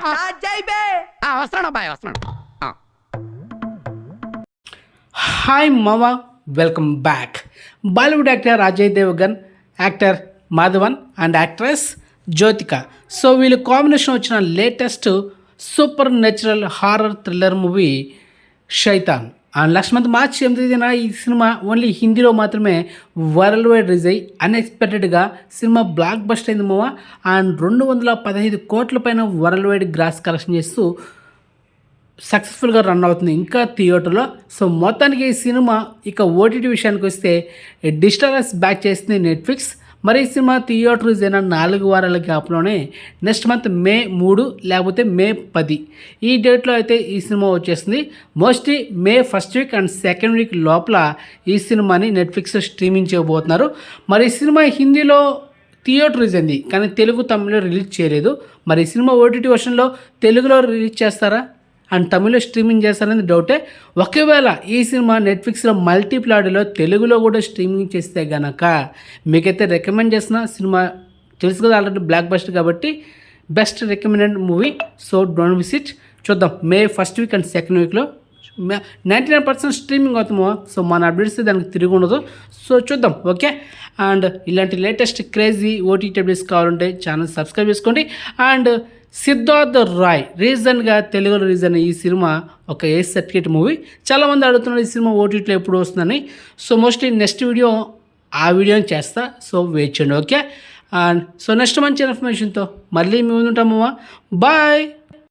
వస్తున్నాడు అబ్బాయి వస్తున్నాడు. హాయ్ మామ, welcome back. Bollywood actor Ajay Devgan, actor Madhavan and actress Jyothika. So వీళ్ళు కాంబినేషన్ వచ్చిన latest supernatural horror thriller movie Shaitaan. And last month March 8న ఈ సినిమా ఓన్లీ హిందీలో మాత్రమే వరల్డ్ వైడ్ రిలీజ్ అయ్యి అన్ఎక్స్పెక్టెడ్గా సినిమా బ్లాక్ బస్టర్ అయింది మామ. అండ్ 215 కోట్ల పైన వరల్డ్ వైడ్ గ్రాస్ కలెక్షన్ చేస్తూ సక్సెస్ఫుల్గా రన్ అవుతుంది ఇంకా థియేటర్లో. సో మొత్తానికి ఈ సినిమా ఇక ఓటీటీ విషయానికి వస్తే డిజిటల్ రైట్స్ బ్యాక్ చేస్తుంది నెట్ఫ్లిక్స్. మరి ఈ సినిమా థియేటర్ రిలీజ్ అయిన 4 వారాల గ్యాప్లోనే నెక్స్ట్ మంత్ మే 3 లేకపోతే మే 10 ఈ డేట్లో అయితే ఈ సినిమా వచ్చేస్తుంది. Mostly May 1st week and 2nd week లోపల ఈ సినిమాని నెట్ఫ్లిక్స్ స్ట్రీమింగ్ చేయబోతున్నారు. మరి ఈ సినిమా హిందీలో థియేటర్ రిలీజ్ అయింది కానీ తెలుగు తమిళ్లో రిలీజ్ చేయలేదు. మరి ఈ సినిమా ఓటీటీ వర్షన్లో తెలుగులో రిలీజ్ చేస్తారా అండ్ తమిళ్లో స్ట్రీమింగ్ చేస్తారనేది డౌటే. ఒకవేళ ఈ సినిమా నెట్ఫ్లిక్స్లో మల్టీప్లాడీలో తెలుగులో కూడా స్ట్రీమింగ్ చేస్తే గనక మీకైతే రికమెండ్ చేసిన సినిమా తెలుసు కదా, ఆల్రెడీ బ్లాక్ బస్టర్ కాబట్టి best recommended movie. So don't miss it. చూద్దాం మే 1st వీక్ అండ్ 2nd వీక్లో 99% స్ట్రీమింగ్ అవుతామో. సో మన అప్డేట్స్ దానికి తిరిగి ఉండదు. సో చూద్దాం, ఓకే. అండ్ ఇలాంటి లేటెస్ట్ క్రేజీ ఓటీటీ అప్డేట్స్ కావాలంటే ఛానల్ సబ్స్క్రైబ్ చేసుకోండి. అండ్ సిద్ధార్థ్ రాయ్ రీజన్గా తెలుగులో రీజన్ ఈ సినిమా ఒక ఏ సర్టిఫికేట్ మూవీ. చాలామంది అడుగుతున్నారు ఈ సినిమా ఓటీటీలో ఎప్పుడు వస్తుందని. సో మోస్ట్లీ నెక్స్ట్ వీడియో ఆ వీడియోని చేస్తా. సో వెయిట్ చేయండి, ఓకే. అండ్ సో నెక్స్ట్ మంచి ఇన్ఫర్మేషన్తో మళ్ళీ మేము ఉంటాము. బాయ్.